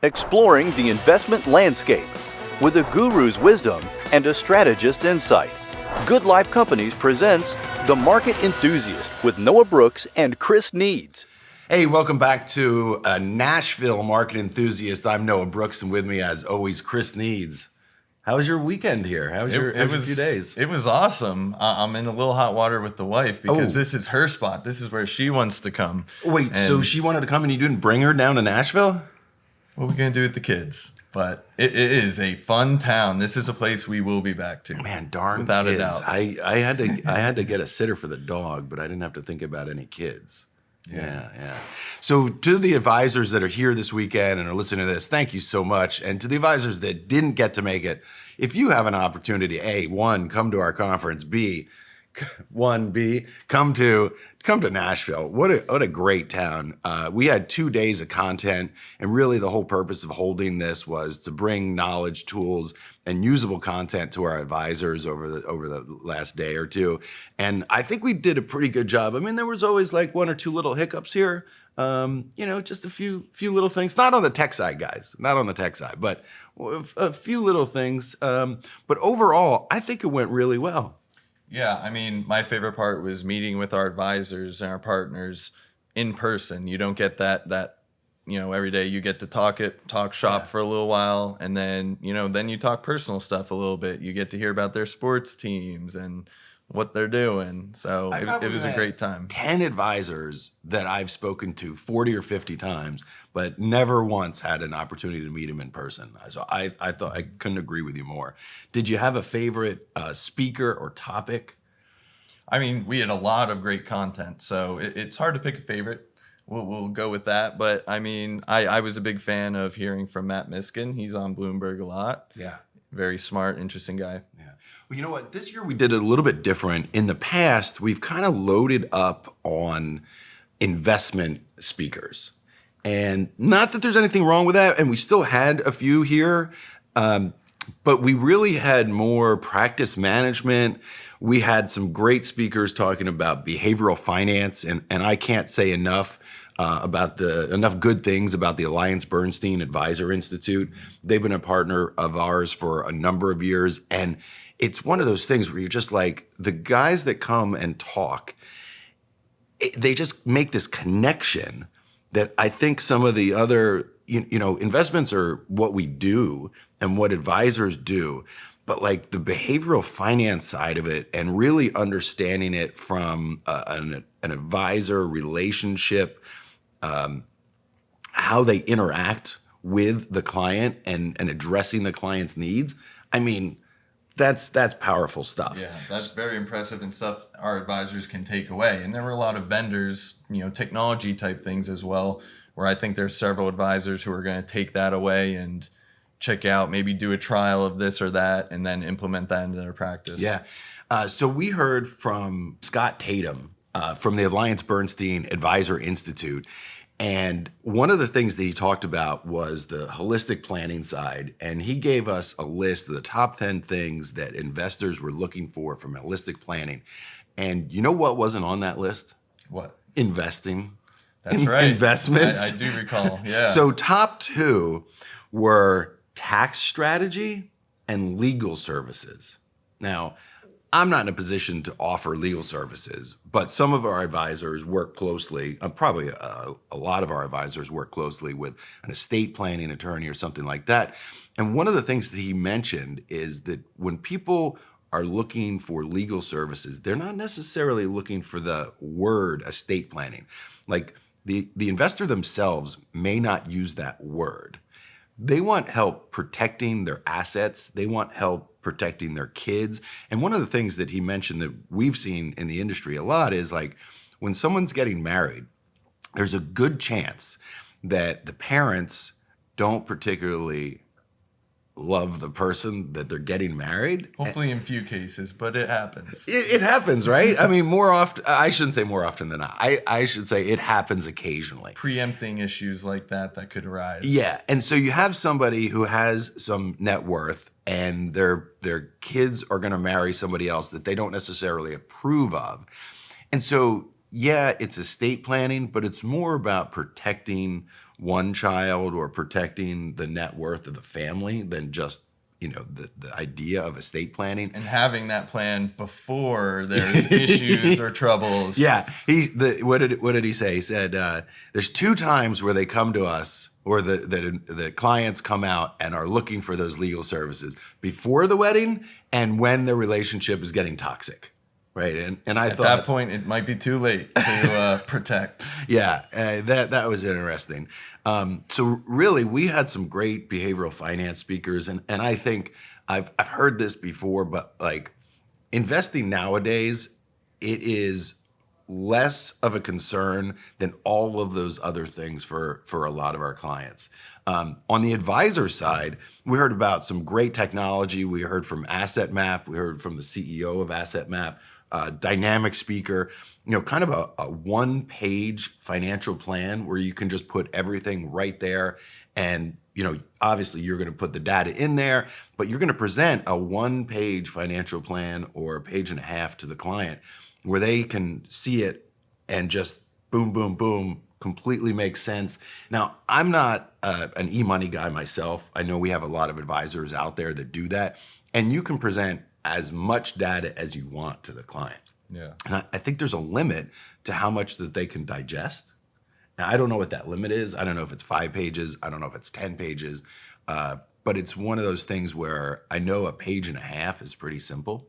Exploring the investment landscape with a guru's wisdom and a strategist's insight. Good Life Companies presents The Market Enthusiast with Noah Brooks and Chris Needs. Hey, welcome back to Nashville Market Enthusiast. I'm Noah Brooks, and with me, as always, Chris Needs. How was your weekend here? How was your few days? It was awesome. I'm in a little hot water with the wife because this is her spot. This is where she wants to come. Wait, so she wanted to come and you didn't bring her down to Nashville? What are we going to do with the kids? But it is a fun town. This is a place we will be back to. Man, darn without kids. a doubt. I had to get a sitter for the dog, but I didn't have to think about any kids. Yeah. So to the advisors that are here this weekend and are listening to this, thank you so much. And to the advisors that didn't get to make it, if you have an opportunity, A, one, come to our conference, B, come to Nashville. What a great town. We had 2 days of content, and really the whole purpose of holding this was to bring knowledge, tools, and usable content to our advisors over the last day or two. And I think we did a pretty good job. I mean, there was always like one or two little hiccups here. Just a few little things. Not on the tech side, guys. Not on the tech side, but a few little things. But overall, I think it went really well. Yeah, I mean, my favorite part was meeting with our advisors and our partners in person. You don't get that every day. You get to talk shop for a little while, and then you talk personal stuff a little bit. You get to hear about their sports teams and what they're doing. So it was a great time. 10 advisors that I've spoken to 40 or 50 times, but never once had an opportunity to meet them in person. So I thought I couldn't agree with you more. Did you have a favorite speaker or topic? I mean, we had a lot of great content, so it's hard to pick a favorite. We'll go with that. But I mean, I was a big fan of hearing from Matt Miskin. He's on Bloomberg a lot. Yeah. Very smart, interesting guy. Yeah. Well, you know what? This year we did it a little bit different. In the past, we've kind of loaded up on investment speakers. And not that there's anything wrong with that. And we still had a few here. But we really had more practice management. We had some great speakers talking about behavioral finance. And I can't say enough enough good things about the AllianceBernstein Advisor Institute. They've been a partner of ours for a number of years. And it's one of those things where you're just like, the guys that come and talk, they just make this connection that I think some of the other, investments are what we do and what advisors do. But like the behavioral finance side of it and really understanding it from an advisor relationship, how they interact with the client and addressing the client's needs. I mean, that's powerful stuff. Yeah, that's very impressive and stuff our advisors can take away. And there were a lot of vendors, technology type things as well, where I think there's several advisors who are going to take that away and check out, maybe do a trial of this or that, and then implement that into their practice. Yeah. So we heard from Scott Tatum from the AllianceBernstein Advisor Institute. And one of the things that he talked about was the holistic planning side. And he gave us a list of the top 10 things that investors were looking for from holistic planning. And you know what wasn't on that list? What? Investing. That's right. Investments. I do recall, yeah. So top two were tax strategy and legal services. Now, I'm not in a position to offer legal services, but some of our advisors work closely, probably a lot of our advisors work closely with an estate planning attorney or something like that. And one of the things that he mentioned is that when people are looking for legal services, they're not necessarily looking for the word estate planning. Like the investor themselves may not use that word. They want help protecting their assets. They want help protecting their kids. And one of the things that he mentioned that we've seen in the industry a lot is like when someone's getting married, there's a good chance that the parents don't particularly love the person that they're getting married. Hopefully in few cases, but it happens. It happens, right? I mean, more often, I shouldn't say more often than not. I should say it happens occasionally. Preempting issues like that could arise. Yeah. And so you have somebody who has some net worth and their kids are going to marry somebody else that they don't necessarily approve of. And so, yeah, it's estate planning, but it's more about protecting one child or protecting the net worth of the family than just, the idea of estate planning. And having that plan before there's issues or troubles. Yeah. What did he say? He said, there's 2 times where they come to us, or the clients come out and are looking for those legal services: before the wedding and when the relationship is getting toxic. Right. And I thought at that point, it might be too late to protect. Yeah, that was interesting. So really, we had some great behavioral finance speakers, and I think I've heard this before, but like investing nowadays, it is less of a concern than all of those other things for a lot of our clients. On the advisor side, we heard about some great technology. We heard from Asset Map. We heard from the CEO of Asset Map. Dynamic speaker, kind of a one-page financial plan where you can just put everything right there. And, obviously you're going to put the data in there, but you're going to present a one-page financial plan or a page and a half to the client where they can see it and just boom, boom, boom, completely makes sense. Now, I'm not an e-money guy myself. I know we have a lot of advisors out there that do that, and you can present as much data as you want to the client. Yeah. And I think there's a limit to how much that they can digest. Now, I don't know what that limit is. I don't know if it's 5 pages. I don't know if it's 10 pages. But it's one of those things where I know a page and a half is pretty simple,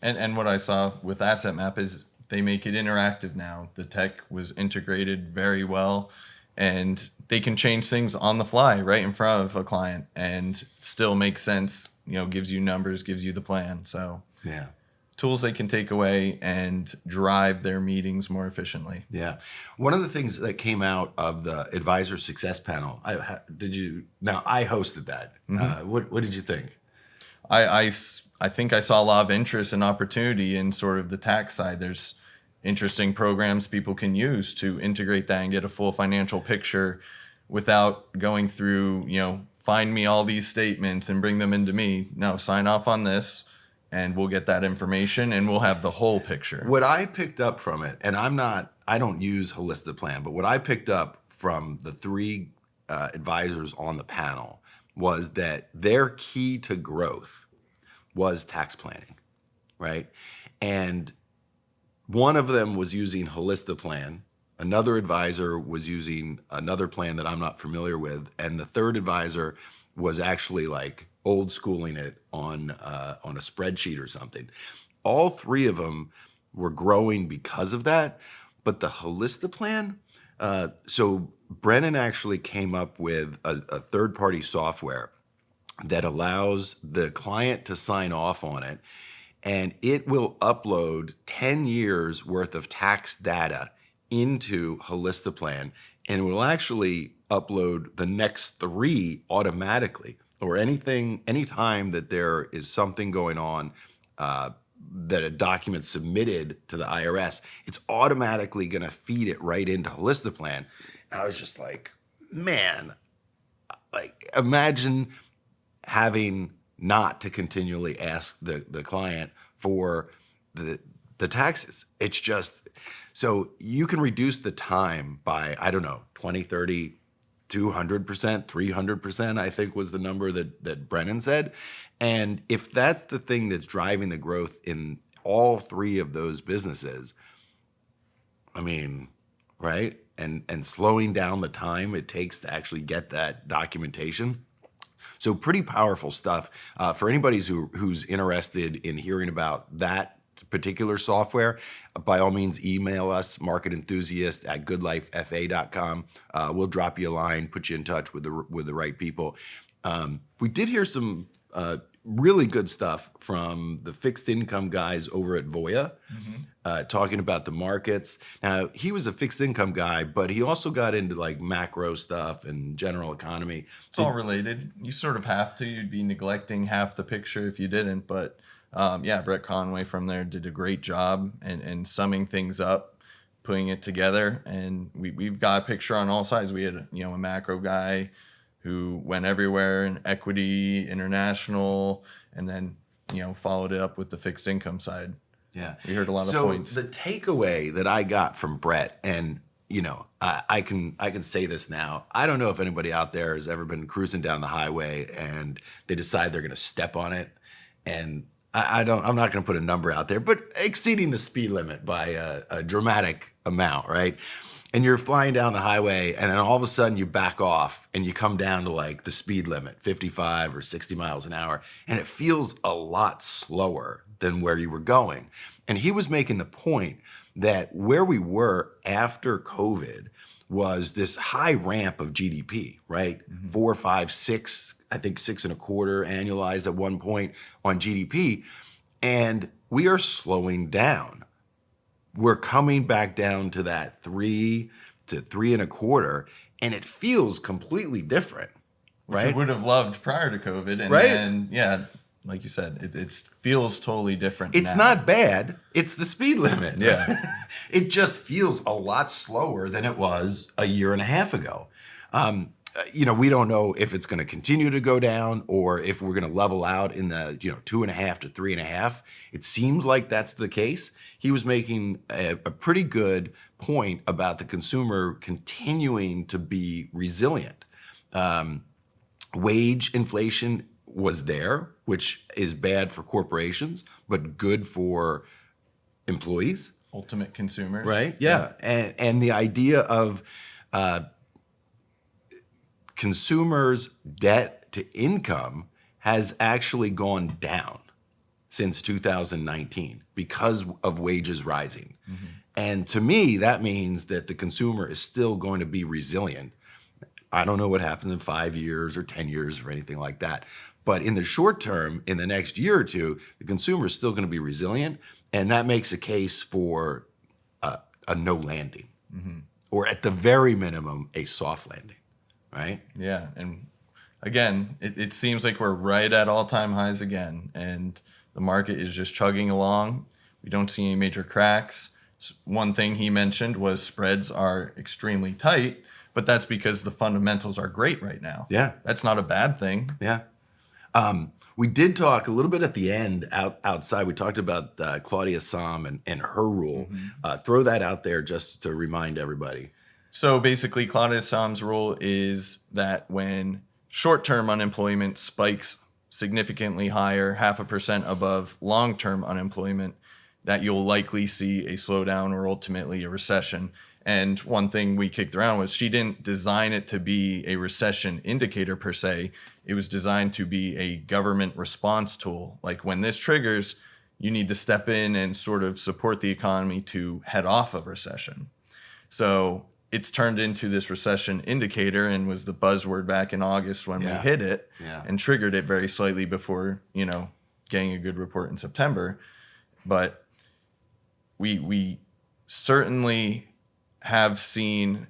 And what I saw with Asset Map is they make it interactive now. The tech was integrated very well, and they can change things on the fly right in front of a client and still make sense. Gives you numbers, gives you the plan. So yeah, tools they can take away and drive their meetings more efficiently. Yeah. One of the things that came out of the Advisor Success Panel, I hosted that. Mm-hmm. What did you think? I think I saw a lot of interest and opportunity in sort of the tax side. There's interesting programs people can use to integrate that and get a full financial picture without going through, find me all these statements and bring them into me. No, sign off on this and we'll get that information and we'll have the whole picture. What I picked up from it, and I don't use Holistic Plan, but what I picked up from the 3 advisors on the panel was that their key to growth was tax planning, right? And one of them was using Holistic Plan. Another advisor was using another plan that I'm not familiar with, and the third advisor was actually like old schooling it on a spreadsheet or something. All 3 of them were growing because of that, but the Holistic Plan. So Brennan actually came up with a third-party software that allows the client to sign off on it, and it will upload 10 years worth of tax data into Holistic Plan, and it will actually upload the next 3 automatically, or anytime that there is something going on that a document submitted to the IRS, it's automatically going to feed it right into Holistic Plan. And I was just like, man, like imagine having not to continually ask the client for the taxes. It's just, so you can reduce the time by, I don't know, 20, 30, 200%, 300%, I think was the number that Brennan said. And if that's the thing that's driving the growth in all 3 of those businesses, I mean, right? And slowing down the time it takes to actually get that documentation. So pretty powerful stuff. For anybody who's interested in hearing about that particular software, by all means, email us, Market Enthusiast at goodlifefa.com. We'll drop you a line, put you in touch with the right people. We did hear some really good stuff from the fixed income guys over at Voya, talking about the markets. Now, he was a fixed income guy, but he also got into like macro stuff and general economy. It's all related. You sort of have to. You'd be neglecting half the picture if you didn't. But Brett Conway from there did a great job and summing things up, putting it together. And we've got a picture on all sides. We had a macro guy who went everywhere in equity, international, and then followed it up with the fixed income side. Yeah, we heard a lot of points. So the takeaway that I got from Brett, and I can say this now. I don't know if anybody out there has ever been cruising down the highway and they decide they're going to step on it, and I'm not going to put a number out there, but exceeding the speed limit by a dramatic amount, right? And you're flying down the highway, and then all of a sudden you back off and you come down to like the speed limit, 55 or 60 miles an hour, and it feels a lot slower than where you were going. And he was making the point that where we were after COVID was this high ramp of GDP, right? 4, 5, 6, I think 6.25 annualized at one point on GDP. And we are slowing down. We're coming back down to that 3 to 3.25, and it feels completely different, right? Which I would have loved prior to COVID. And right? then, yeah, like you said, it feels totally different. It's now. not bad. It's the speed limit. Yeah. It just feels a lot slower than it was a year and a half ago. We don't know if it's going to continue to go down or if we're going to level out in the 2.5 to 3.5. It seems like that's the case. He was making a pretty good point about the consumer continuing to be resilient. Wage inflation was there, which is bad for corporations, but good for employees. Ultimate consumers. Right? Yeah. And the idea of consumers' debt to income has actually gone down since 2019 because of wages rising. And to me, that means that the consumer is still going to be resilient. I don't know what happens in 5 years or 10 years or anything like that. But in the short term, in the next year or two, the consumer is still going to be resilient. And that makes a case for a no landing, or at the very minimum, a soft landing, right? Yeah. And again, it seems like we're right at all-time highs again. And the market is just chugging along. We don't see any major cracks. One thing he mentioned was spreads are extremely tight, but that's because the fundamentals are great right now. Yeah. That's not a bad thing. Yeah. We did talk a little bit at the end outside. We talked about Claudia Sahm and her rule. Throw that out there just to remind everybody. So basically, Claudia Sam's rule is that when short-term unemployment spikes significantly higher, 0.5% above long-term unemployment, that you'll likely see a slowdown or ultimately a recession. And one thing we kicked around was she didn't design it to be a recession indicator per se. It was designed to be a government response tool. Like when this triggers, you need to step in and sort of support the economy to head off of recession. So it's turned into this recession indicator and was the buzzword back in August when we hit it and triggered it very slightly before, getting a good report in September. But we certainly have seen,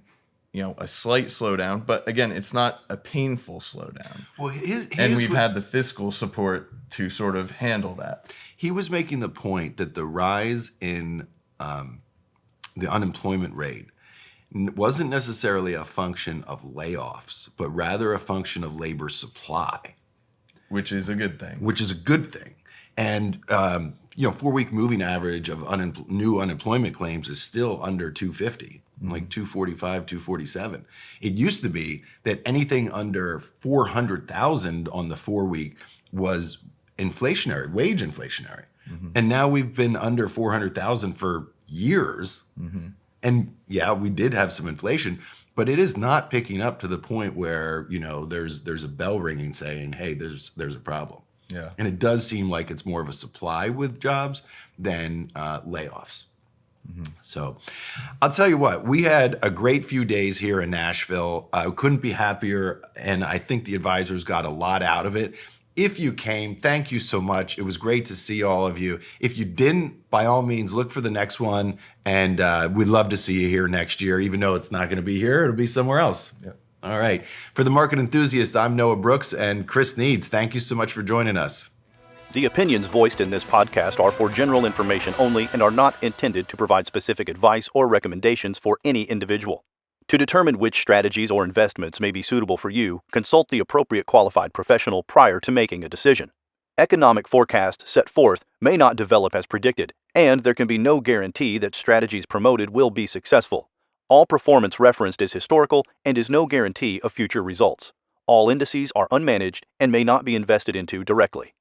a slight slowdown, but again, it's not a painful slowdown. Well, and we've had the fiscal support to sort of handle that. He was making the point that the rise in the unemployment rate wasn't necessarily a function of layoffs, but rather a function of labor supply. Which is a good thing. And 4-week moving average of new unemployment claims is still under 250, like 245, 247. It used to be that anything under 400,000 on the 4-week was inflationary, wage inflationary. And now we've been under 400,000 for years. And yeah, we did have some inflation, but it is not picking up to the point where, there's a bell ringing saying, hey, there's a problem. Yeah. And it does seem like it's more of a supply with jobs than layoffs. So I'll tell you what, we had a great few days here in Nashville. I couldn't be happier, and I think the advisors got a lot out of it. If you came, thank you so much. It was great to see all of you. If you didn't, by all means, look for the next one, and we'd love to see you here next year, even though it's not going to be here. It'll be somewhere else. Yep. All right. For the Market Enthusiast, I'm Noah Brooks and Chris Needs. Thank you so much for joining us. The opinions voiced in this podcast are for general information only and are not intended to provide specific advice or recommendations for any individual. To determine which strategies or investments may be suitable for you, consult the appropriate qualified professional prior to making a decision. Economic forecasts set forth may not develop as predicted, and there can be no guarantee that strategies promoted will be successful. All performance referenced is historical and is no guarantee of future results. All indices are unmanaged and may not be invested into directly.